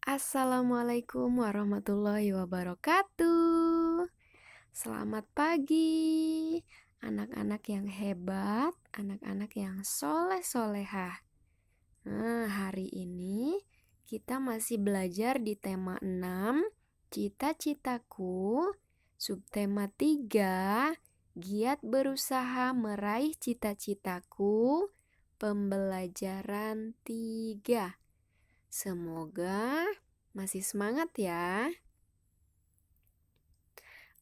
Assalamualaikum warahmatullahi wabarakatuh. Selamat pagi, anak-anak yang hebat, anak-anak yang soleh-solehah. Hari ini kita masih belajar di tema 6, cita-citaku, subtema 3, giat berusaha meraih cita-citaku, pembelajaran 3. Semoga masih semangat ya.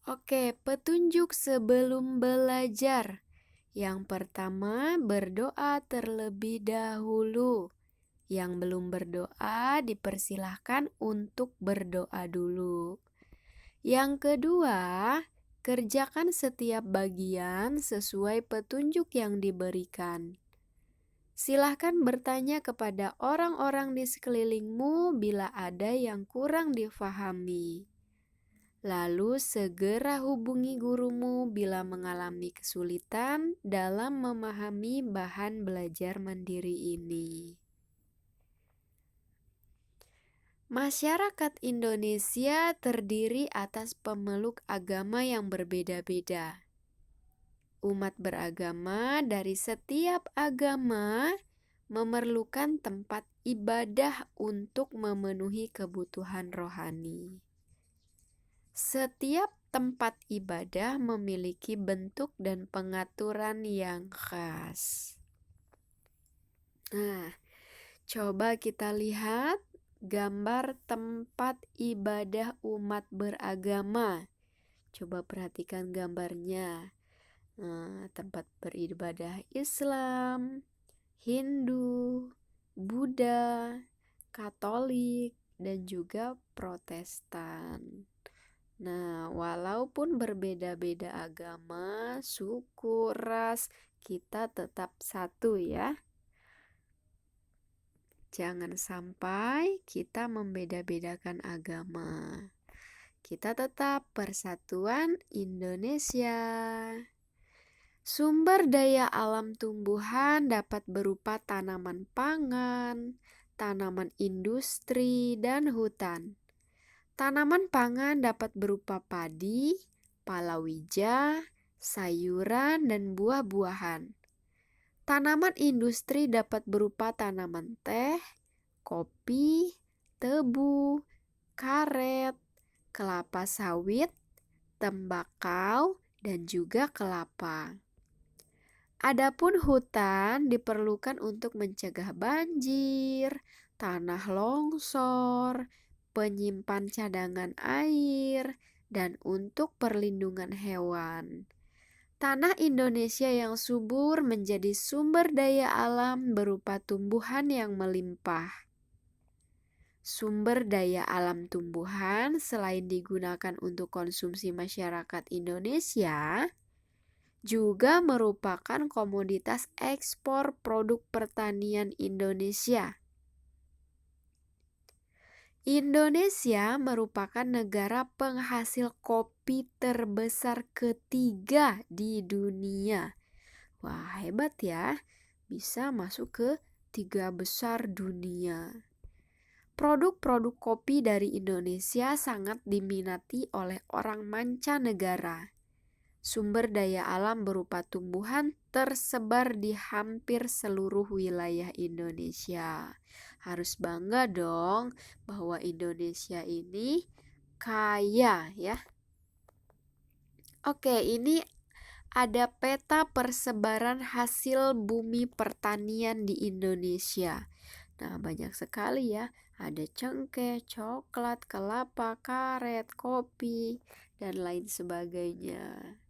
Oke, petunjuk sebelum belajar. Yang pertama, berdoa terlebih dahulu. Yang belum berdoa dipersilahkan untuk berdoa dulu. Yang kedua, kerjakan setiap bagian sesuai petunjuk yang diberikan. Silahkan bertanya kepada orang-orang di sekelilingmu bila ada yang kurang difahami. Lalu segera hubungi gurumu bila mengalami kesulitan dalam memahami bahan belajar mandiri ini. Masyarakat Indonesia terdiri atas pemeluk agama yang berbeda-beda. Umat beragama dari setiap agama memerlukan tempat ibadah untuk memenuhi kebutuhan rohani. Setiap tempat ibadah memiliki bentuk dan pengaturan yang khas. Nah, coba kita lihat gambar tempat ibadah umat beragama. Coba perhatikan gambarnya. Tempat beribadah Islam, Hindu, Buddha, Katolik, dan juga Protestan. Nah, walaupun berbeda-beda agama, suku, ras, kita tetap satu ya. Jangan sampai kita membeda-bedakan agama. Kita tetap persatuan Indonesia. Sumber daya alam tumbuhan dapat berupa tanaman pangan, tanaman industri, dan hutan. Tanaman pangan dapat berupa padi, palawija, sayuran, dan buah-buahan. Tanaman industri dapat berupa tanaman teh, kopi, tebu, karet, kelapa sawit, tembakau, dan juga kelapa. Adapun hutan diperlukan untuk mencegah banjir, tanah longsor, penyimpan cadangan air, dan untuk perlindungan hewan. Tanah Indonesia yang subur menjadi sumber daya alam berupa tumbuhan yang melimpah. Sumber daya alam tumbuhan selain digunakan untuk konsumsi masyarakat Indonesia, juga merupakan komoditas ekspor produk pertanian Indonesia. Indonesia merupakan negara penghasil kopi terbesar ketiga di dunia. Wah, hebat ya, bisa masuk ke 3 besar dunia. Produk-produk kopi dari Indonesia sangat diminati oleh orang mancanegara. Sumber daya alam berupa tumbuhan tersebar di hampir seluruh wilayah Indonesia. Harus bangga dong bahwa Indonesia ini kaya ya. Oke, ini ada peta persebaran hasil bumi pertanian di Indonesia. Nah, banyak sekali ya. Ada cengkeh, coklat, kelapa, karet, kopi, dan lain sebagainya.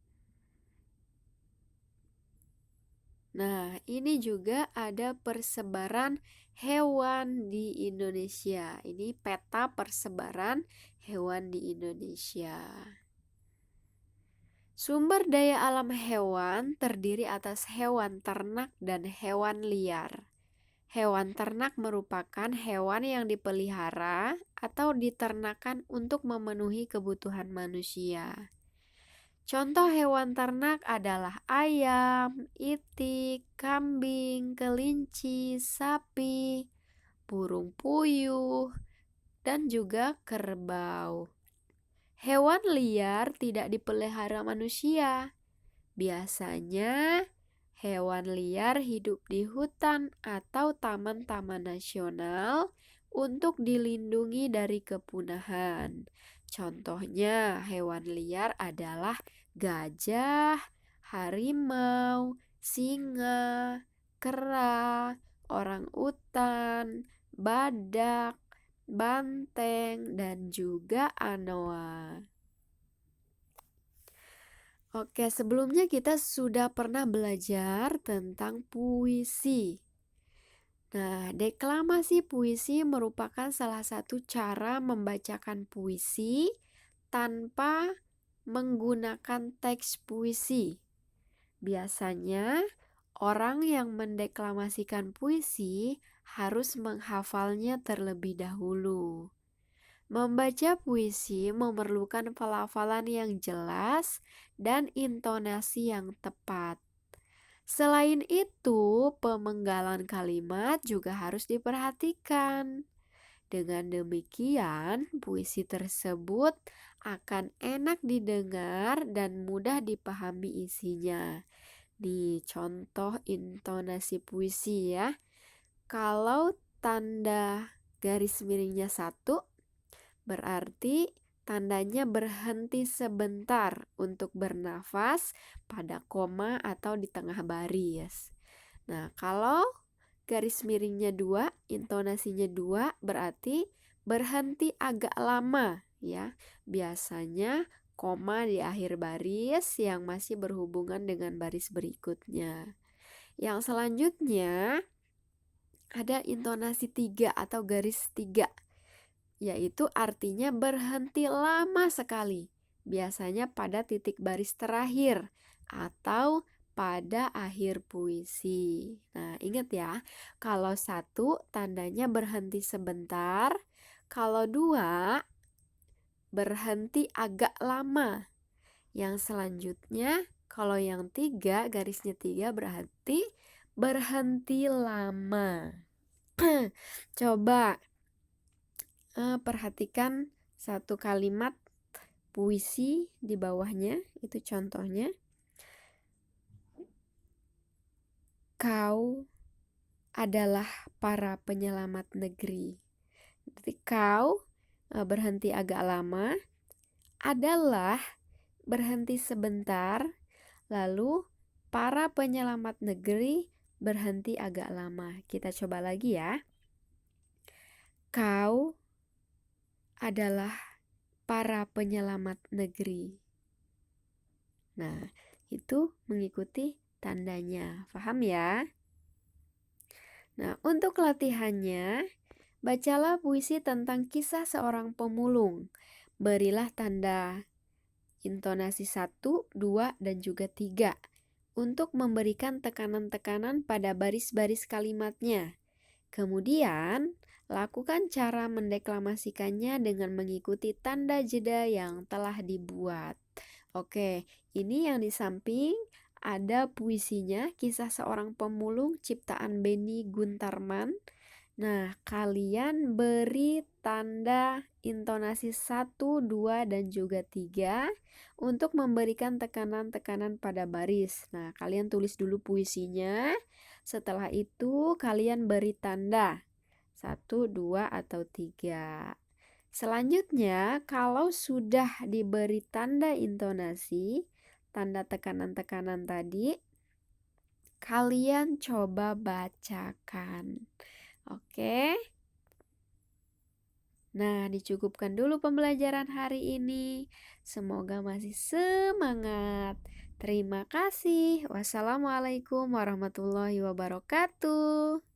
Nah, ini juga ada persebaran hewan di Indonesia. Ini peta persebaran hewan di Indonesia. Sumber daya alam hewan terdiri atas hewan ternak dan hewan liar. Hewan ternak merupakan hewan yang dipelihara atau diternakan untuk memenuhi kebutuhan manusia. Contoh hewan ternak adalah ayam, itik, kambing, kelinci, sapi, burung puyuh, dan juga kerbau. Hewan liar tidak dipelihara manusia. Biasanya hewan liar hidup di hutan atau taman-taman nasional untuk dilindungi dari kepunahan. Contohnya hewan liar adalah gajah, harimau, singa, kera, orangutan, badak, banteng, dan juga anoa. Oke, sebelumnya kita sudah pernah belajar tentang puisi. Nah, deklamasi puisi merupakan salah satu cara membacakan puisi tanpa menggunakan teks puisi. Biasanya, orang yang mendeklamasikan puisi harus menghafalnya terlebih dahulu. Membaca puisi memerlukan pelafalan yang jelas dan intonasi yang tepat. Selain itu, pemenggalan kalimat juga harus diperhatikan. Dengan demikian, puisi tersebut akan enak didengar dan mudah dipahami isinya. Di contoh intonasi puisi ya. Kalau tanda garis miringnya 1, berarti tandanya berhenti sebentar untuk bernafas pada koma atau di tengah baris. Nah, kalau garis miringnya 2, intonasinya 2, berarti berhenti agak lama ya. Biasanya koma di akhir baris yang masih berhubungan dengan baris berikutnya. Yang selanjutnya ada intonasi 3 atau garis 3, yaitu artinya berhenti lama sekali, biasanya pada titik baris terakhir atau pada akhir puisi. Nah, ingat ya, kalau 1 tandanya berhenti sebentar, kalau 2 berhenti agak lama. Yang selanjutnya, kalau yang 3, garisnya 3 berarti berhenti lama. Coba perhatikan satu kalimat puisi di bawahnya, itu contohnya. Kau adalah para penyelamat negeri. Jadi kau berhenti agak lama, adalah berhenti sebentar, lalu para penyelamat negeri berhenti agak lama. Kita coba lagi ya. Kau adalah para penyelamat negeri. Nah, itu mengikuti tandanya. Paham ya? Nah, untuk latihannya, bacalah puisi tentang kisah seorang pemulung. Berilah tanda intonasi 1, 2, dan juga 3 untuk memberikan tekanan-tekanan pada baris-baris kalimatnya. Kemudian, lakukan cara mendeklamasikannya dengan mengikuti tanda jeda yang telah dibuat. Oke, ini yang di samping ada puisinya, kisah seorang pemulung ciptaan Beni Guntarman. Nah, kalian beri tanda intonasi 1, 2, dan juga 3 untuk memberikan tekanan-tekanan pada baris. Nah, kalian tulis dulu puisinya. Setelah itu kalian beri tanda 1, 2, atau 3. Selanjutnya, kalau sudah diberi tanda intonasi, tanda tekanan-tekanan tadi, kalian coba bacakan. Oke? Nah, dicukupkan dulu pembelajaran hari ini. Semoga masih semangat. Terima kasih. Wassalamualaikum warahmatullahi wabarakatuh.